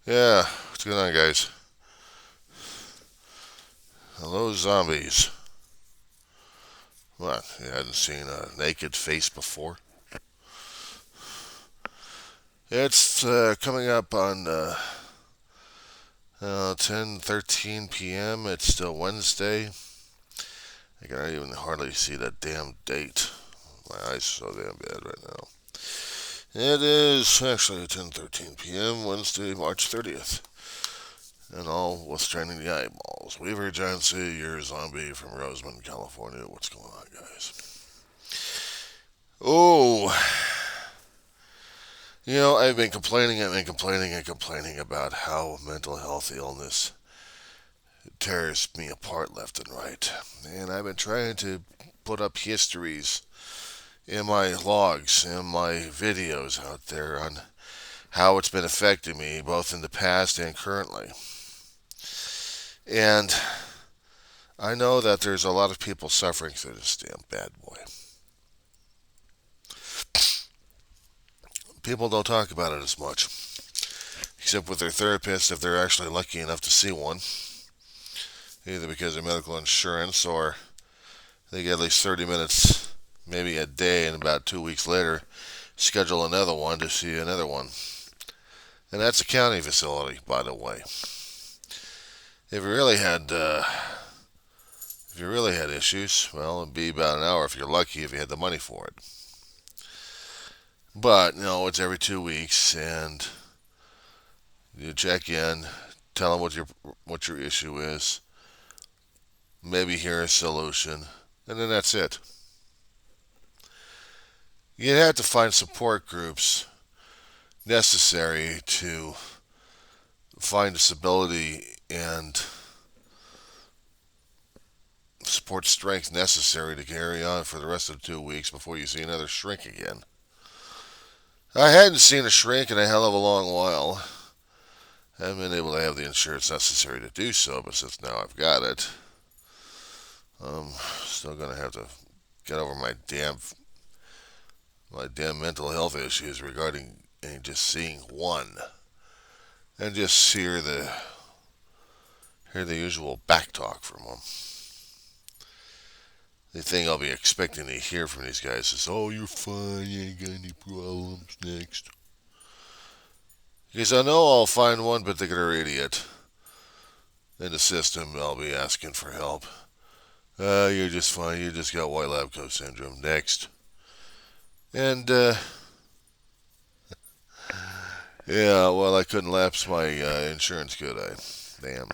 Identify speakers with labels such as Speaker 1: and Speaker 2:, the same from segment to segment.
Speaker 1: Yeah, what's going on, guys? Hello, zombies. What? You hadn't seen a naked face before? It's coming up on 10:13 p.m. It's still Wednesday. I can even hardly see that damn date. My eyes are so damn bad right now. It is actually 10:13 p.m. Wednesday, March 30th. And all with training the eyeballs. Weaver Johnson, you're a zombie from Roseman, California. What's going on, guys? Oh, I've been complaining and complaining about how mental health illness tears me apart left and right. And I've been trying to put up histories in my logs and my videos out there on how it's been affecting me both in the past and currently. And I know that there's a lot of people suffering through this damn bad boy. People don't talk about it as much, except with their therapist if they're actually lucky enough to see one, either because of medical insurance or they get at least 30 minutes, maybe a day, and about 2 weeks later, schedule another one to see another one. And that's a county facility, by the way. If you really had, uh, if you really had issues, well, it'd be about an hour if you're lucky if you had the money for it. But it's every 2 weeks, and you check in, tell them what your issue is, maybe hear a solution, and then that's it. You'd have to find support groups necessary to find stability and support strength necessary to carry on for the rest of the 2 weeks before you see another shrink again. I hadn't seen a shrink in a hell of a long while. I haven't been able to have the insurance necessary to do so, but since now I've got it, I'm still gonna have to get over my damn mental health issues regarding just seeing one and just hear the usual back talk from them. The thing I'll be expecting to hear from these guys is, "Oh, you're fine. You ain't got any problems." Next, because I know I'll find one particular idiot in the system. I'll be asking for help. You're just fine. You just got white lab coat syndrome. Next, and yeah, well, I couldn't lapse my insurance, could I? Damn.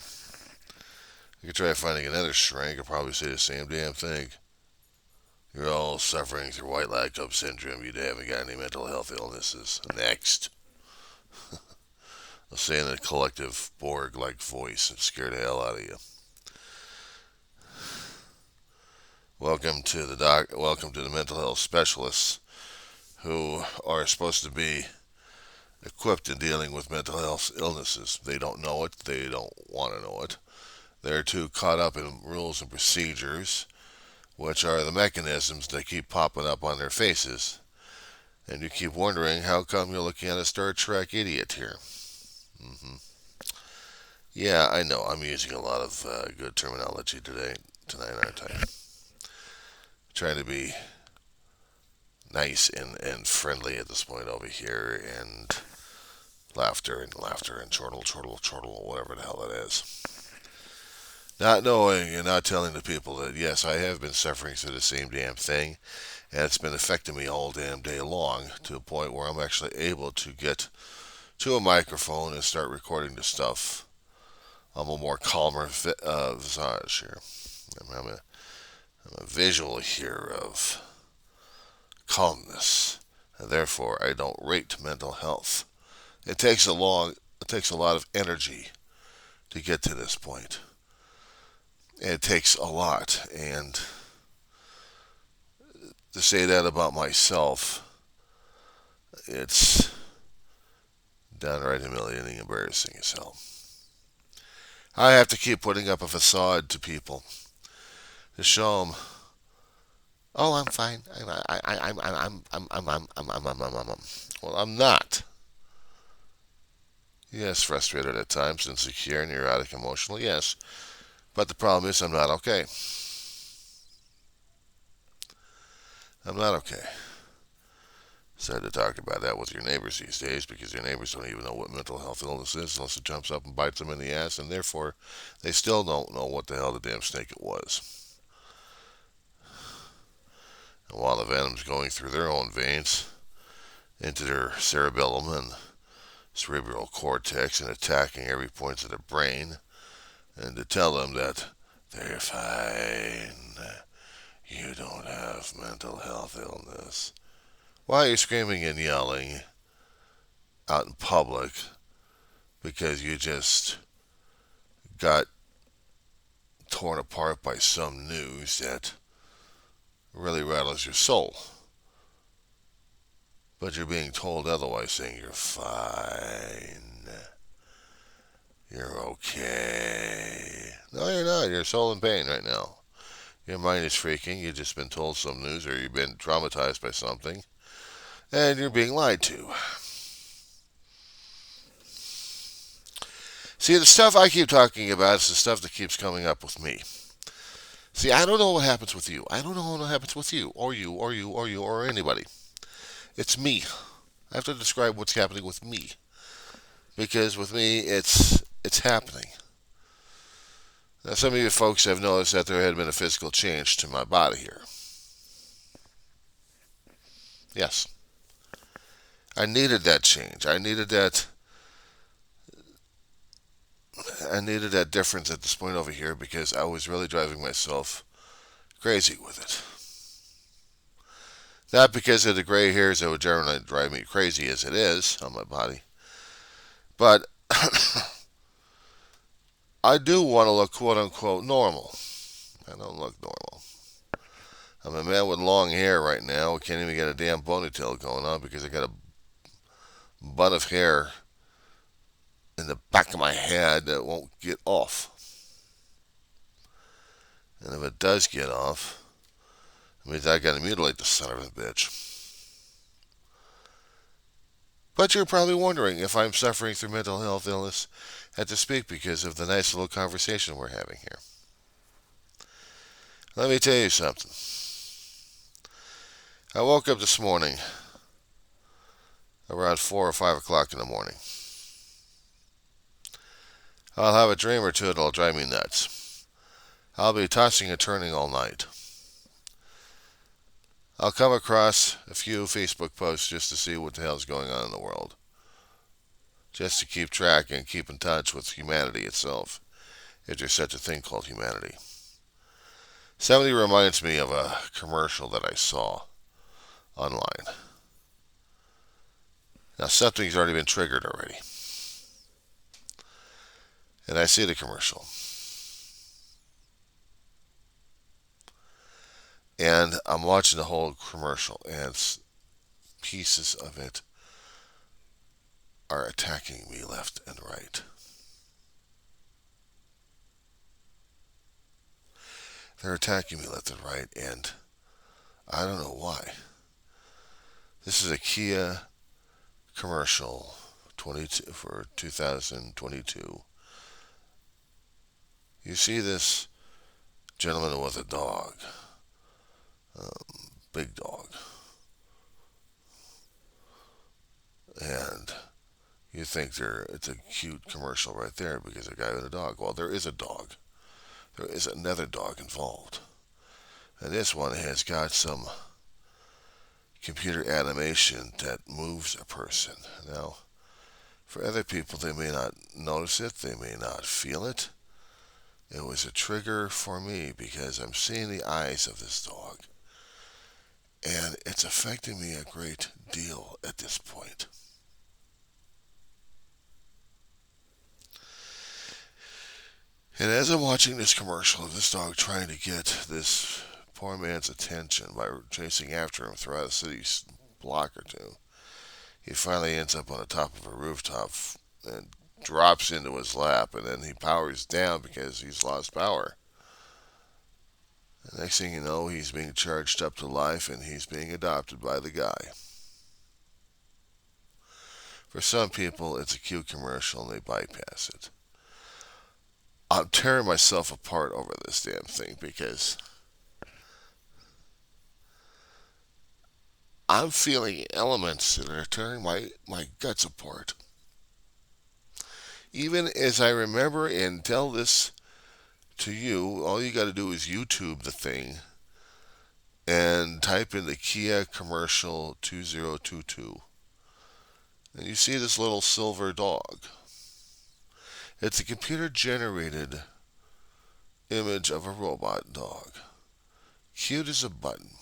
Speaker 1: I could try finding another shrink. I'd probably say the same damn thing. You're all suffering through white lactose syndrome. You haven't got any mental health illnesses. Next. I'll say in a collective Borg-like voice and scare the hell out of you. Welcome to the mental health specialists who are supposed to be equipped in dealing with mental health illnesses. They don't know it. They don't want to know it. They're too caught up in rules and procedures, which are the mechanisms that keep popping up on their faces. And you keep wondering, how come you're looking at a Star Trek idiot here? hmm Yeah, I know. I'm using a lot of good terminology tonight, aren't I? Trying to be nice and friendly at this point over here, and laughter and chortle, whatever the hell that is. Not knowing and not telling the people that, yes, I have been suffering through the same damn thing, and it's been affecting me all damn day long to a point where I'm actually able to get to a microphone and start recording the stuff. I'm a more calmer visage here. I'm a visual here of calmness, and therefore I don't rate mental health. It takes a lot of energy to get to this point. It takes a lot, and to say that about myself, it's downright humiliating, embarrassing as hell. I have to keep putting up a facade to people to show them, oh, I'm fine. I'm. Well, I'm not. Yes, frustrated at times, insecure, neurotic, emotional, yes. But the problem is I'm not okay. I'm not okay. Sad to talk about that with your neighbors these days because your neighbors don't even know what mental health illness is unless it jumps up and bites them in the ass, and therefore they still don't know what the hell the damn snake it was. And while the venom's going through their own veins into their cerebellum and cerebral cortex and attacking every point of the brain, and to tell them that they're fine, you don't have mental health illness. Why are you screaming and yelling out in public because you just got torn apart by some news that really rattles your soul? But you're being told otherwise, saying you're fine, you're okay. No, you're not. You're soul in pain right now. Your mind is freaking. You've just been told some news or you've been traumatized by something, and you're being lied to. See, the stuff I keep talking about is the stuff that keeps coming up with me. See, I don't know what happens with you. I don't know what happens with you, or you, or you, or you, or anybody. It's me. I have to describe what's happening with me. Because with me, it's happening. Now, some of you folks have noticed that there had been a physical change to my body here. Yes. I needed that change. I needed that difference at this point over here because I was really driving myself crazy with it. Not because of the gray hairs that would generally drive me crazy as it is on my body, but I do want to look quote unquote normal. I don't look normal. I'm a man with long hair right now. I can't even get a damn ponytail going on because I got a bun of hair in the back of my head that won't get off. And if it does get off, it means I gotta mutilate the son of a bitch. But you're probably wondering if I'm suffering through mental health illness at to speak because of the nice little conversation we're having here. Let me tell you something. I woke up this morning around 4 or 5 o'clock in the morning. I'll have a dream or two that'll drive me nuts. I'll be tossing and turning all night. I'll come across a few Facebook posts just to see what the hell's going on in the world. Just to keep track and keep in touch with humanity itself, if there's such a thing called humanity. Somebody reminds me of a commercial that I saw online. Now, something's already been triggered already. And I see the commercial. And I'm watching the whole commercial, and pieces of it are attacking me left and right. They're attacking me left and right, and I don't know why. This is a Kia commercial 22 for 2022. You see this gentleman with a dog, big dog, and you think it's a cute commercial right there because a guy with a dog. Well, there is a dog. There is another dog involved, and this one has got some computer animation that moves a person. Now, for other people, they may not notice it, they may not feel it. It was a trigger for me because I'm seeing the eyes of this dog, and it's affecting me a great deal at this point. And as I'm watching this commercial of this dog trying to get this poor man's attention by chasing after him throughout a city's block or two, he finally ends up on the top of a rooftop and drops into his lap, and then he powers down because he's lost power. The next thing you know, he's being charged up to life and he's being adopted by the guy. For some people, it's a cute commercial and they bypass it. I'm tearing myself apart over this damn thing because I'm feeling elements that are tearing my guts apart. Even as I remember and tell this to you, all you got to do is YouTube the thing and type in the Kia commercial 2022. And you see this little silver dog. It's a computer generated image of a robot dog. Cute as a button.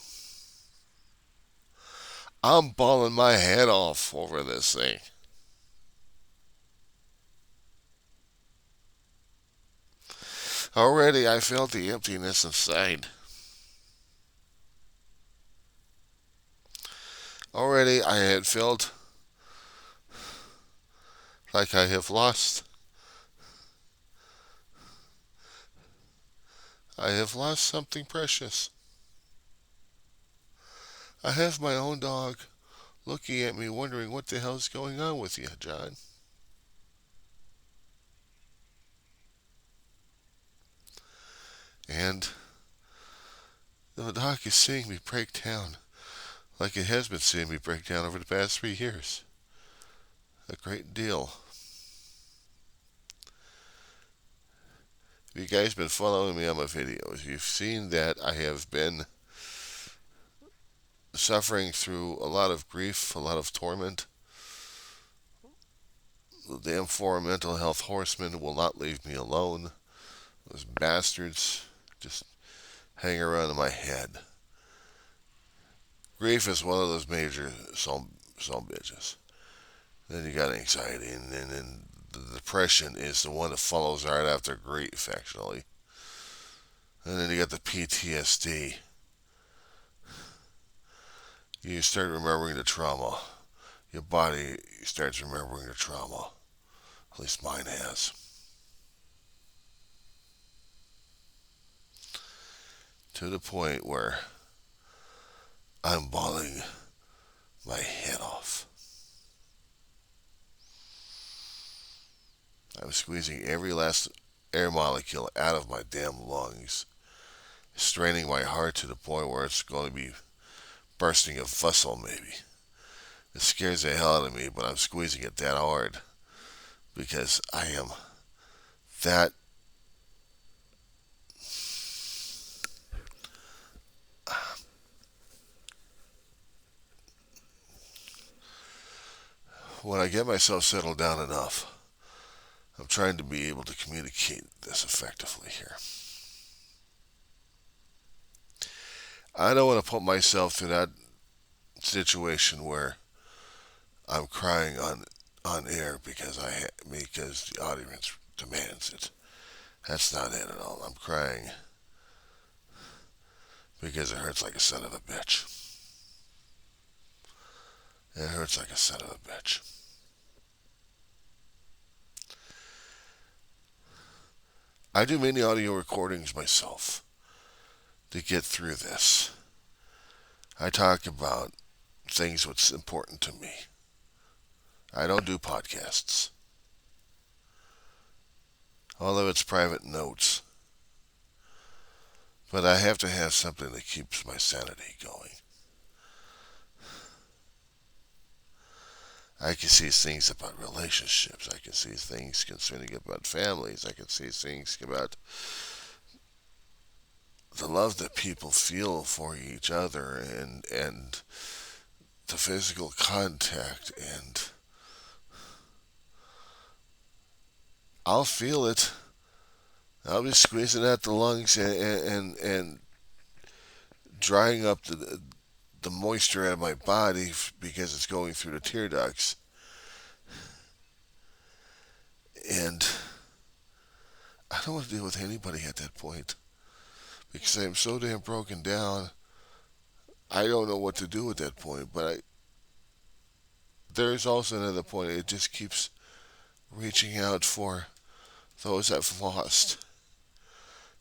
Speaker 1: I'm bawling my head off over this thing. Already I felt the emptiness inside. Already I had felt like I have lost something precious. I have my own dog looking at me wondering what the hell's going on with you, John. And the dog is seeing me break down like it has been seeing me break down over the past 3 years. A great deal. If you guys been following me on my videos, you've seen that I have been suffering through a lot of grief, a lot of torment. The damn four mental health horsemen will not leave me alone. Those bastards just hang around in my head. Grief is one of those major some bitches. Then you got anxiety, and then the depression is the one that follows right after grief, actually. And then you got the PTSD. You start remembering the trauma. Your body starts remembering the trauma. At least mine has. To the point where I'm bawling my head off. I'm squeezing every last air molecule out of my damn lungs, straining my heart to the point where it's going to be bursting a vessel, maybe. It scares the hell out of me, but I'm squeezing it that hard because I am that. When I get myself settled down enough, I'm trying to be able to communicate this effectively here. I don't want to put myself through that situation where I'm crying on air because the audience demands it. That's not it at all. I'm crying because it hurts like a son of a bitch. It hurts like a son of a bitch. I do many audio recordings myself to get through this. I talk about things what's important to me. I don't do podcasts. Although it's private notes. But I have to have something that keeps my sanity going. I can see things about relationships. I can see things concerning about families. I can see things about the love that people feel for each other and the physical contact, and I'll feel it. I'll be squeezing out the lungs and drying up the moisture out of my body because it's going through the tear ducts. And I don't want to deal with anybody at that point because I'm so damn broken down. I don't know what to do at that point, but there's also another point. It just keeps reaching out for those I've lost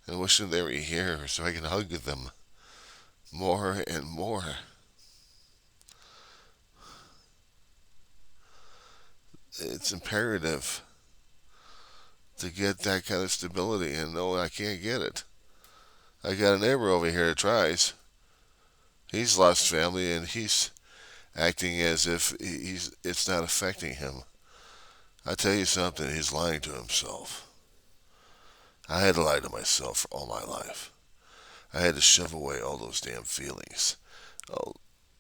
Speaker 1: and wishing they were here so I can hug them more and more. it's imperative to get that kind of stability. And no, I can't get it. I got a neighbor over here that tries. He's lost family, and he's acting as if it's not affecting him. I tell you something, he's lying to himself. I had to lie to myself for all my life. I had to shove away all those damn feelings, all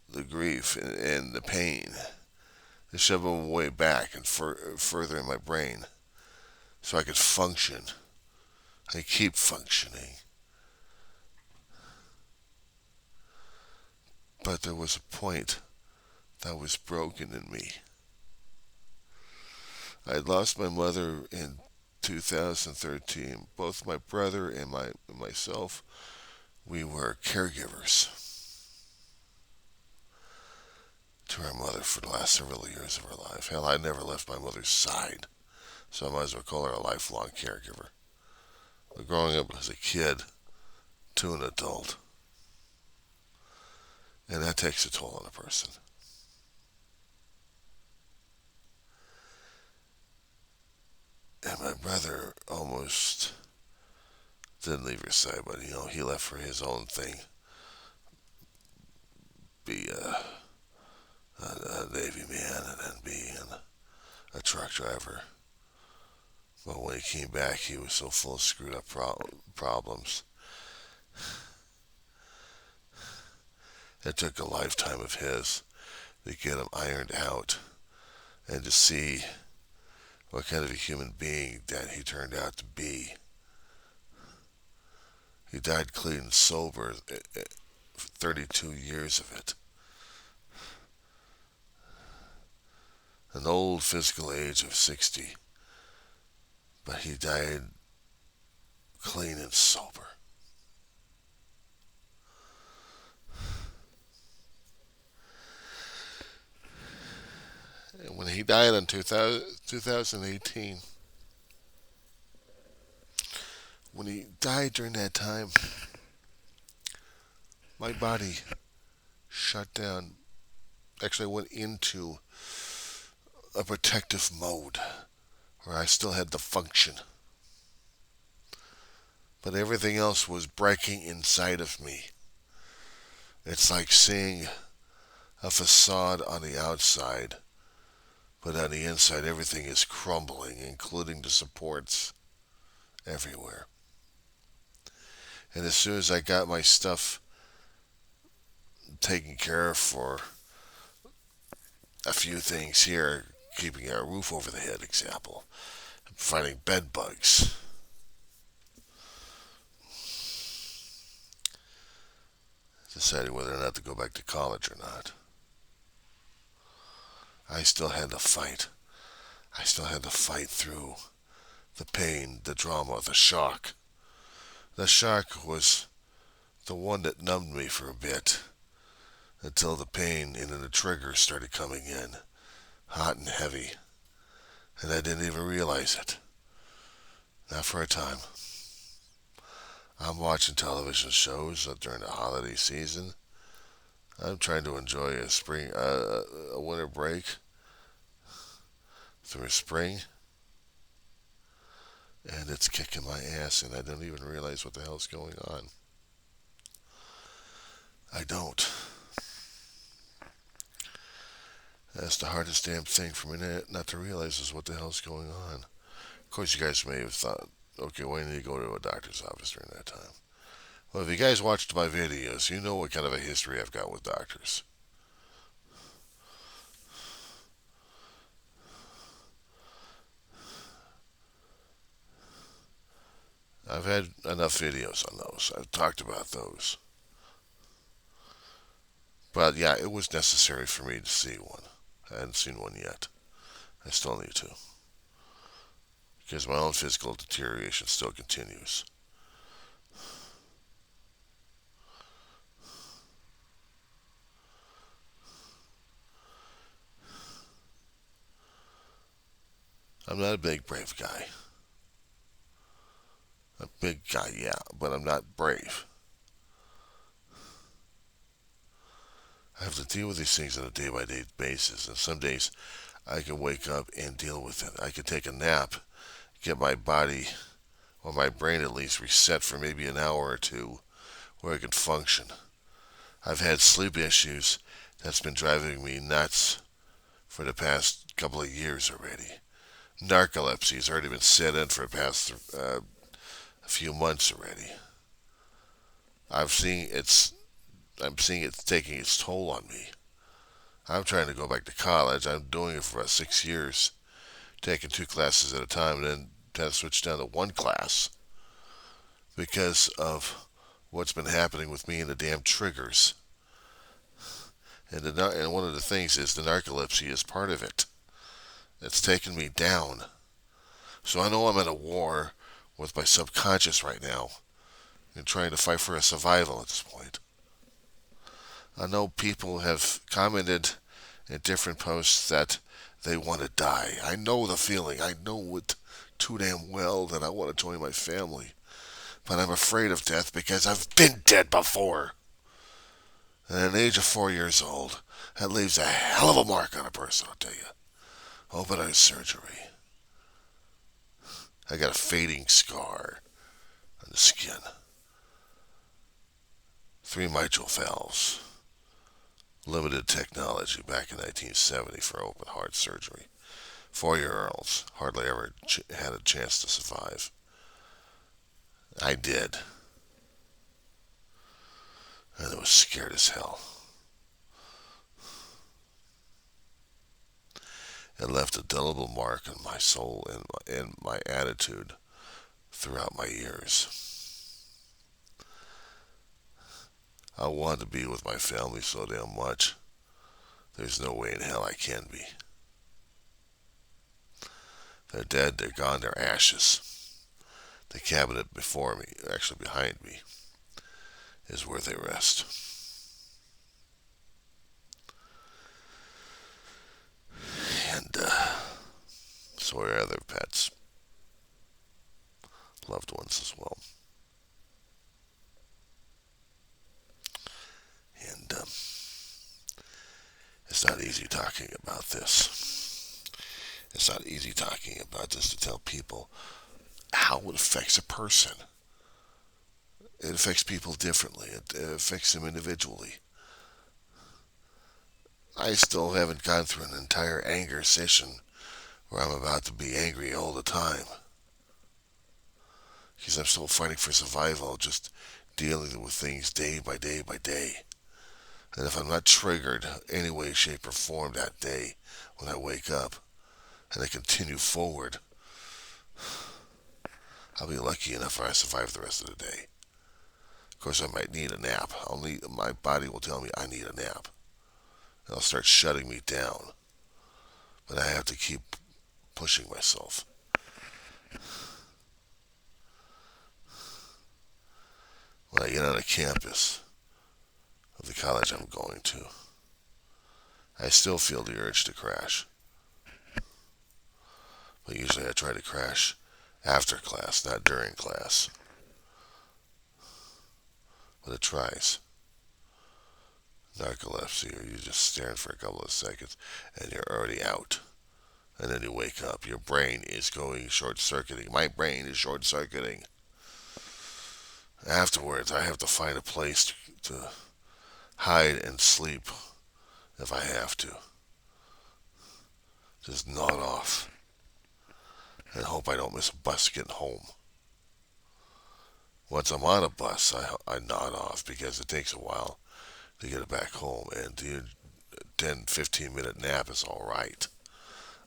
Speaker 1: the grief and the pain, to shove them way back and further in my brain so I could function. I keep functioning. But there was a point that was broken in me. I had lost my mother in 2013. Both my brother and myself, we were caregivers to our mother for the last several years of her life. Hell, I never left my mother's side, so I might as well call her a lifelong caregiver. But growing up as a kid to an adult, and that takes a toll on a person. And my brother almost didn't leave her side, but he left for his own thing, be a Navy man and then be a truck driver. But when he came back, he was so full of screwed up problems. It took a lifetime of his to get him ironed out and to see what kind of a human being that he turned out to be. He died clean and sober, 32 years of it. An old physical age of 60. But he died clean and sober. And when he died in 2018, when he died during that time, my body shut down. Actually, I went into a protective mode where I still had the function. But everything else was breaking inside of me. It's like seeing a facade on the outside, but on the inside everything is crumbling, including the supports everywhere. And as soon as I got my stuff taken care of for a few things here, keeping a roof over the head example, fighting bed bugs, deciding whether or not to go back to college or not, I still had to fight. I still had to fight through the pain, the drama, the shock. The shock was the one that numbed me for a bit until the pain and then the triggers started coming in, hot and heavy, and I didn't even realize it. Not for a time. I'm watching television shows during the holiday season. I'm trying to enjoy a winter break through spring, and it's kicking my ass, and I don't even realize what the hell's going on. I don't. That's the hardest damn thing for me not to realize is what the hell's going on. Of course, you guys may have thought, okay, why didn't you go to a doctor's office during that time? Well, if you guys watched my videos, you know what kind of a history I've got with doctors. I've had enough videos on those. I've talked about those. But yeah, it was necessary for me to see one. I hadn't seen one yet. I still need to. Because my own physical deterioration still continues. I'm not a big, brave guy. A big guy, yeah, but I'm not brave. I have to deal with these things on a day-by-day basis, and some days I can wake up and deal with it. I can take a nap, get my body, or my brain at least, reset for maybe an hour or two where I can function. I've had sleep issues that's been driving me nuts for the past couple of years already. Narcolepsy has already been set in for the past a few months already. I've seen it's I'm seeing it's taking its toll on me. I'm trying to go back to college. I'm doing it for about 6 years, taking 2 classes at a time, and then kind of switch down to one class because of what's been happening with me and the damn triggers. And one of the things is the narcolepsy is part of it. It's taken me down. So I know I'm at a war with my subconscious right now and trying to fight for a survival at this point. I know people have commented in different posts that they want to die. I know the feeling. I know it too damn well that I want to join my family. But I'm afraid of death because I've been dead before. And at an age of 4 years old, that leaves a hell of a mark on a person, I'll tell you. Open heart surgery. I got a fading scar on the skin. 3 mitral valves. Limited technology back in 1970 for open heart surgery. 4-year-olds hardly ever had a chance to survive. I did. And I was scared as hell. It left a indelible mark on my soul and my attitude throughout my years. I wanted to be with my family so damn much. There's no way in hell I can be. They're dead, they're gone, they're ashes. The cabinet before me, actually behind me, is where they rest. And so are other pets, loved ones as well. And it's not easy talking about this. It's not easy talking about this to tell people how it affects a person. It affects people differently. It affects them individually. I still haven't gone through an entire anger session where I'm about to be angry all the time. Because I'm still fighting for survival, just dealing with things day by day by day. And if I'm not triggered any way, shape, or form that day when I wake up and I continue forward, I'll be lucky enough if I survive the rest of the day. Of course, I might need a nap. My body will tell me I need a nap. It'll start shutting me down. But I have to keep pushing myself. When I get on the campus of the college I'm going to, I still feel the urge to crash. But usually I try to crash after class, not during class. But it tries. Narcolepsy, or you're just staring for a couple of seconds and you're already out. And then you wake up. Your brain is going short-circuiting. My brain is short-circuiting. Afterwards, I have to find a place to hide and sleep if I have to. Just nod off and hope I don't miss a bus getting home. Once I'm on a bus, I nod off because it takes a while to get it back home, and the 10, 15-minute nap is all right.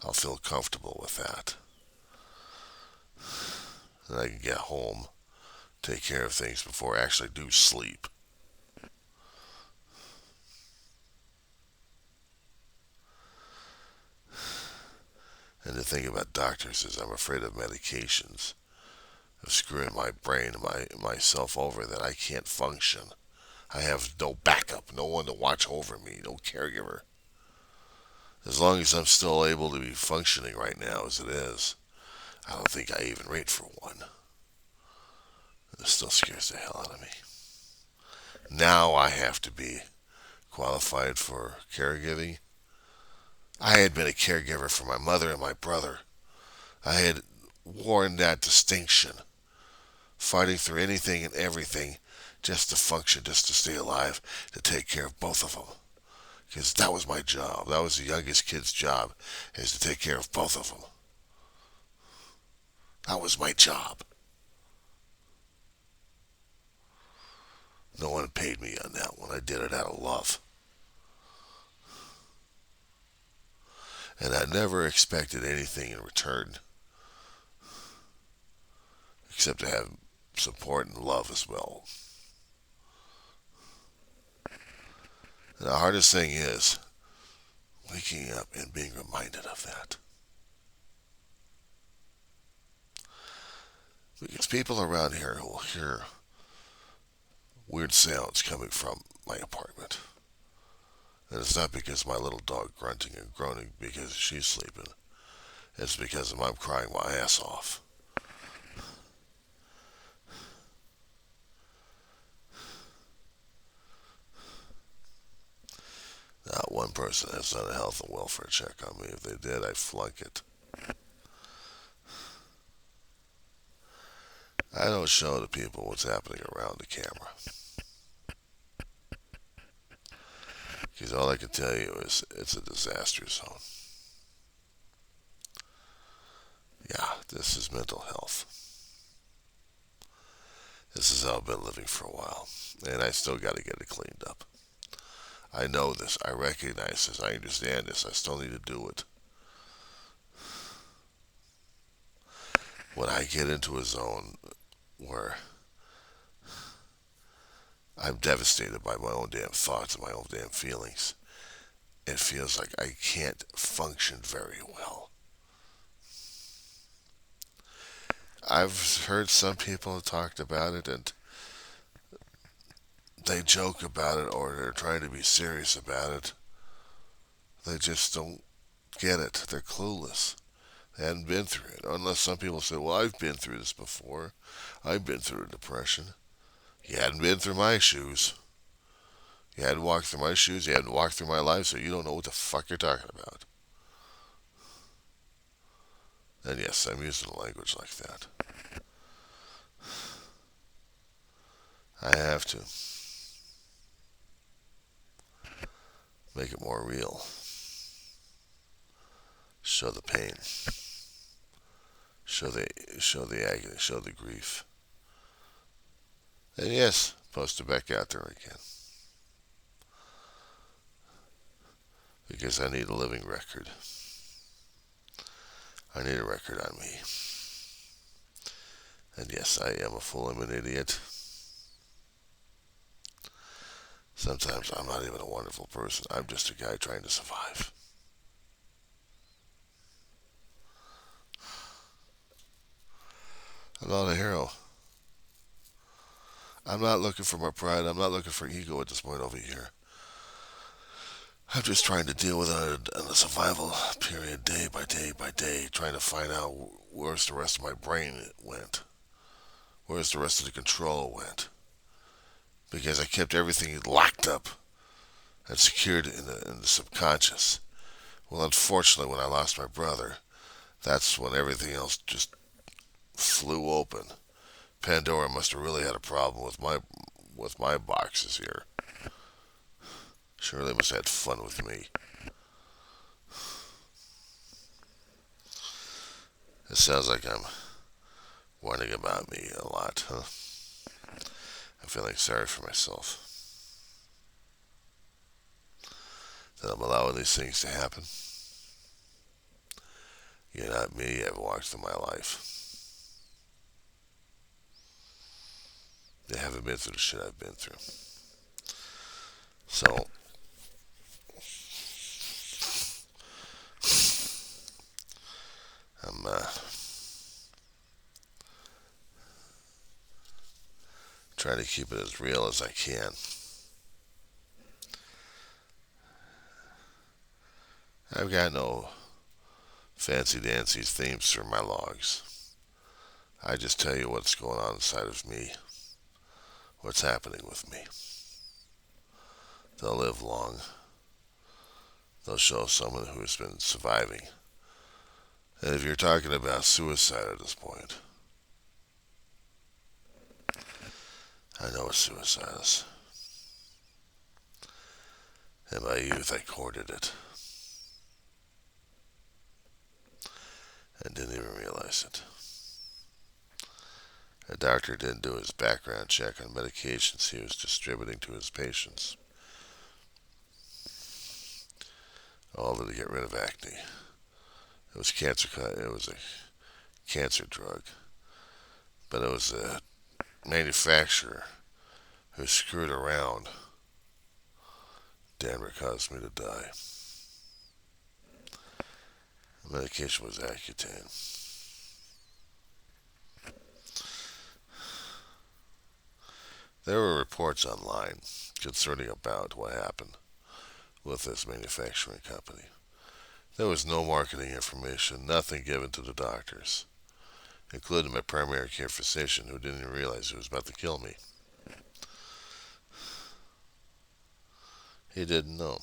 Speaker 1: I'll feel comfortable with that. And I can get home, take care of things before I actually do sleep. And the thing about doctors is I'm afraid of medications, of screwing my brain and myself over that I can't function. I have no backup, no one to watch over me, no caregiver. As long as I'm still able to be functioning right now as it is, I don't think I even rate for one. It still scares the hell out of me. Now I have to be qualified for caregiving. I had been a caregiver for my mother and my brother. I had worn that distinction, fighting through anything and everything just to function, just to stay alive, to take care of both of them. Because that was my job. That was the youngest kid's job, is to take care of both of them. That was my job. No one paid me on that one. I did it out of love. And I never expected anything in return except to have support and love as well. And the hardest thing is waking up and being reminded of that. Because people around here will hear weird sounds coming from my apartment. And it's not because my little dog grunting and groaning because she's sleeping. It's because I'm crying my ass off. Not one person has done a health and welfare check on me. If they did, I'd flunk it. I don't show the people what's happening around the camera. Because all I can tell you is it's a disaster zone. Yeah, this is mental health. This is how I've been living for a while. And I still got to get it cleaned up. I know this. I recognize this. I understand this. I still need to do it. When I get into a zone where I'm devastated by my own damn thoughts and my own damn feelings, it feels like I can't function very well. I've heard some people have talked about it and they joke about it or they're trying to be serious about it. They just don't get it. They're clueless. They hadn't been through it. Unless some people say, well, I've been through this before. I've been through a depression. You hadn't been through my shoes. You hadn't walked through my shoes. You hadn't walked through my life, so you don't know what the fuck you're talking about. And yes, I'm using a language like that. I have to make it more real. Show the pain. Show the agony. Show the grief. And yes, post it back out there again. Because I need a living record. I need a record on me. And yes, I am a fool. I'm an idiot. Sometimes I'm not even a wonderful person. I'm just a guy trying to survive. I'm not a hero. I'm not looking for my pride. I'm not looking for ego at this point over here. I'm just trying to deal with it in a survival period, day by day by day, trying to find out where's the rest of my brain went. Where's the rest of the control went. Because I kept everything locked up and secured in the subconscious. Well, unfortunately, when I lost my brother, that's when everything else just flew open. Pandora must have really had a problem with my boxes here. Sure, they must have had fun with me. It sounds like I'm whining about me a lot, huh? I'm feeling sorry for myself. That I'm allowing these things to happen. You're not me. I've walked through my life. You haven't been through the shit I've been through. So, I'm trying to keep it as real as I can. I've got no fancy dancy themes for my logs. I just tell you what's going on inside of me, what's happening with me. They'll live long. they'll show someone who's been surviving. And if you're talking about suicide at this point, I know what suicide is. In my youth, I courted it and didn't even realize it. A doctor didn't do his background check on medications he was distributing to his patients, all to get rid of acne. It was cancer. It was a cancer drug, but it was a manufacturer who screwed around. Damn, it caused me to die. The medication was Accutane. There were reports online concerning about what happened with this manufacturing company. There was no marketing information, nothing given to the doctors, including my primary care physician, who didn't even realize he was about to kill me. He didn't know.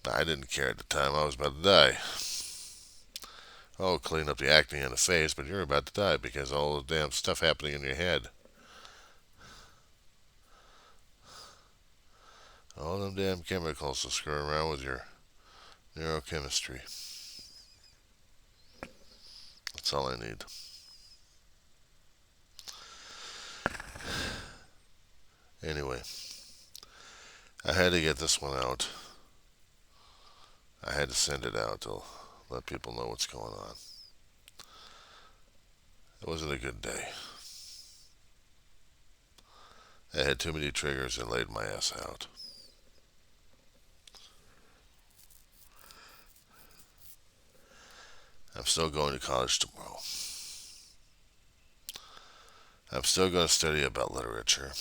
Speaker 1: I didn't care at the time. I was about to die. Oh, clean up the acne on the face, but you're about to die because of all the damn stuff happening in your head. All them damn chemicals to screw around with your neurochemistry. That's all I need. Anyway, I had to get this one out. I had to send it out to let people know what's going on. It wasn't a good day. I had too many triggers and laid my ass out. I'm still going to college tomorrow. I'm still going to study about literature.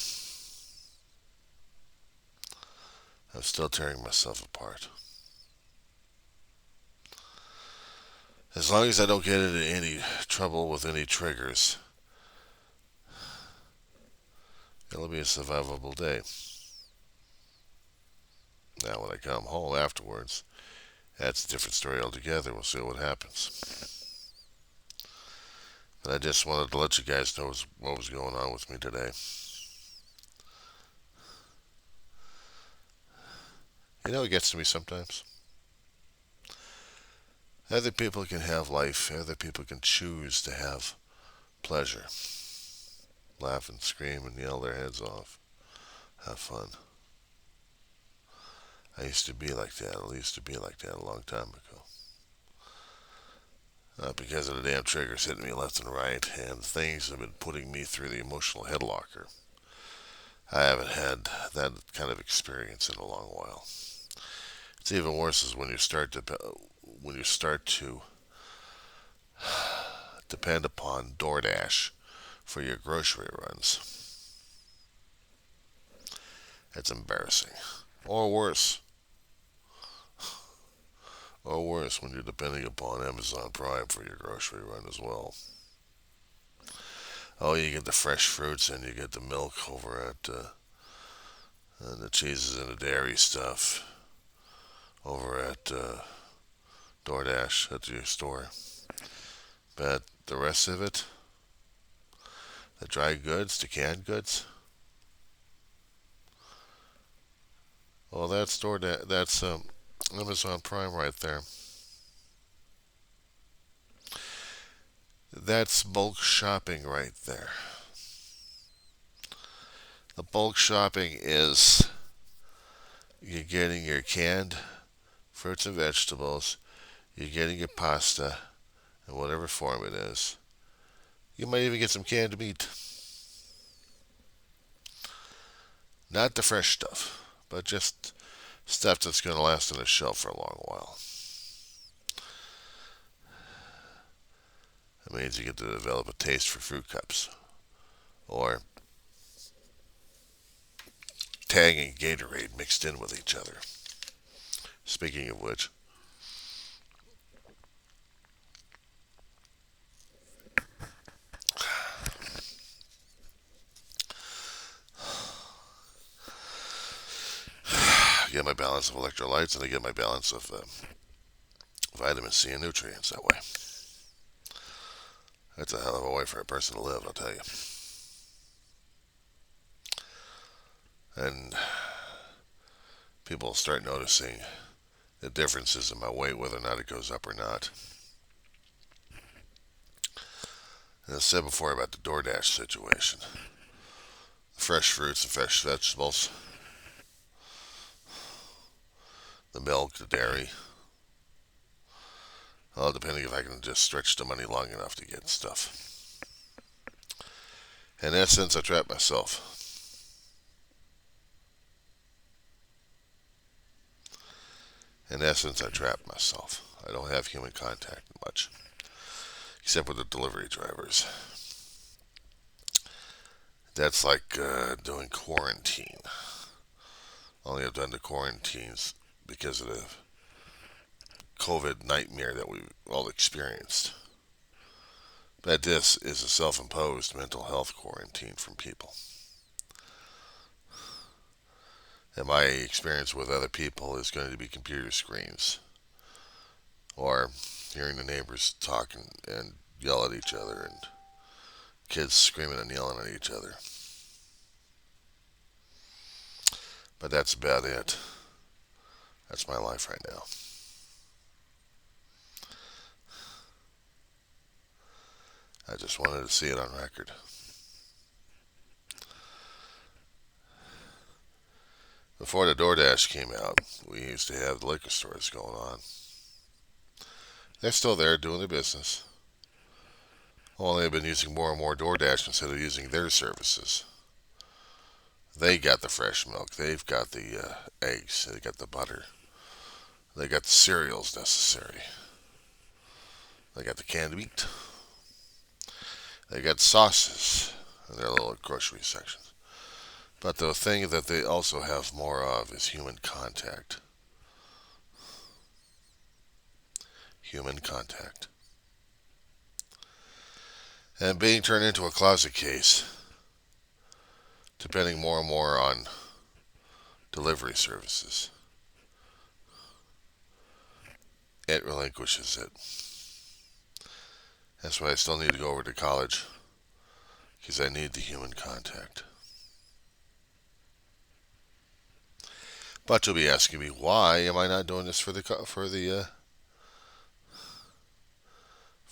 Speaker 1: I'm still tearing myself apart. As long as I don't get into any trouble with any triggers, it'll be a survivable day. Now, when I come home afterwards, that's a different story altogether. We'll see what happens. But I just wanted to let you guys know what was going on with me today. You know, it gets to me sometimes. Other people can have life. Other people can choose to have pleasure. Laugh and scream and yell their heads off. Have fun. I used to be like that. I used to be like that a long time ago. Because of the damn triggers hitting me left and right, and things have been putting me through the emotional headlocker. I haven't had that kind of experience in a long while. It's even worse is when you start to depend upon DoorDash for your grocery runs. It's embarrassing. Or worse. Or worse, when you're depending upon Amazon Prime for your grocery run as well. Oh, you get the fresh fruits and you get the milk over at and the cheeses and the dairy stuff over at DoorDash at your store. But the rest of it, the dry goods, the canned goods, well, that's Amazon Prime right there. That's bulk shopping right there. The bulk shopping is you're getting your canned fruits and vegetables, you're getting your pasta in whatever form it is. You might even get some canned meat. Not the fresh stuff, but just stuff that's going to last on the shelf for a long while. It means you get to develop a taste for fruit cups. Or Tang and Gatorade mixed in with each other. Speaking of which, my balance of electrolytes, and I get my balance of vitamin C and nutrients that way. That's a hell of a way for a person to live, I'll tell you. And people start noticing the differences in my weight, whether or not it goes up or not. And I said before about the DoorDash situation. The fresh fruits and fresh vegetables, the milk, the dairy. Well, depending if I can just stretch the money long enough to get stuff. In essence, I trapped myself. In essence, I trapped myself. I don't have human contact much, except with the delivery drivers. That's like doing quarantine. Only I've done the quarantines because of the COVID nightmare that we all experienced. But this is a self-imposed mental health quarantine from people. And my experience with other people is going to be computer screens or hearing the neighbors talk and yell at each other and kids screaming and yelling at each other. But that's about it. That's my life right now. I just wanted to see it on record. Before the DoorDash came out, we used to have the liquor stores going on. They're still there doing their business. Only they've been using more and more DoorDash instead of using their services. They got the fresh milk. They've got the eggs. They got the butter. They got the cereals necessary. They got the canned meat. They got sauces in their little grocery sections. But the thing that they also have more of is human contact. Human contact. And being turned into a closet case, depending more and more on delivery services. It relinquishes it. That's why I still need to go over to college, because I need the human contact. But you'll be asking me, why am I not doing this for the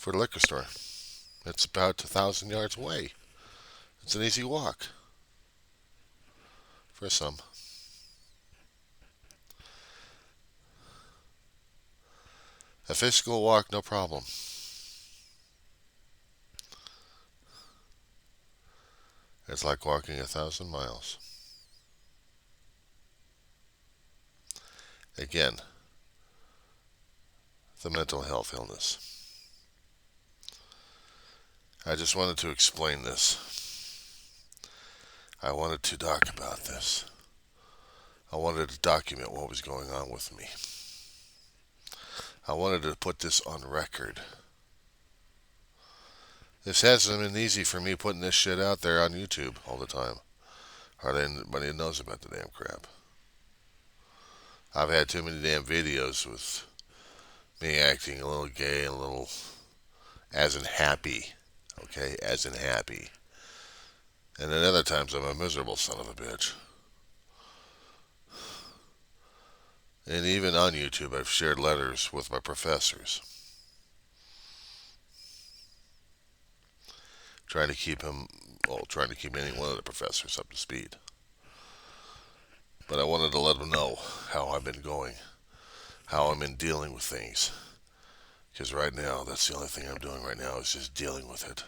Speaker 1: liquor store? It's about 1,000 yards away. It's an easy walk for some. A physical walk, no problem. It's like walking 1,000 miles. Again, the mental health illness. I just wanted to explain this. I wanted to talk about this. I wanted to document what was going on with me. I wanted to put this on record. This hasn't been easy for me putting this shit out there on YouTube all the time. Hardly anybody knows about the damn crap. I've had too many damn videos with me acting a little gay, a little as in happy. Okay, as in happy. And then other times I'm a miserable son of a bitch. And even on YouTube I've shared letters with my professors. Trying to keep any one of the professors up to speed. But I wanted to let them know how I've been going, how I'm in dealing with things. Because right now, that's the only thing I'm doing right now is just dealing with it.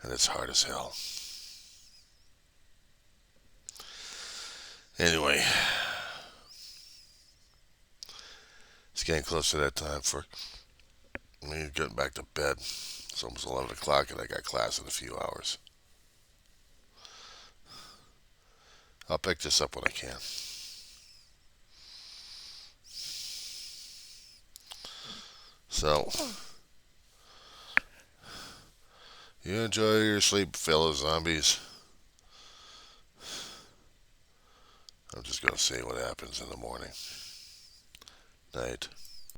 Speaker 1: And it's hard as hell. Anyway, it's getting close to that time for me getting back to bed. It's almost 11 o'clock and I got class in a few hours. I'll pick this up when I can. So, you enjoy your sleep, fellow zombies. I'm just going to see what happens in the morning. Night.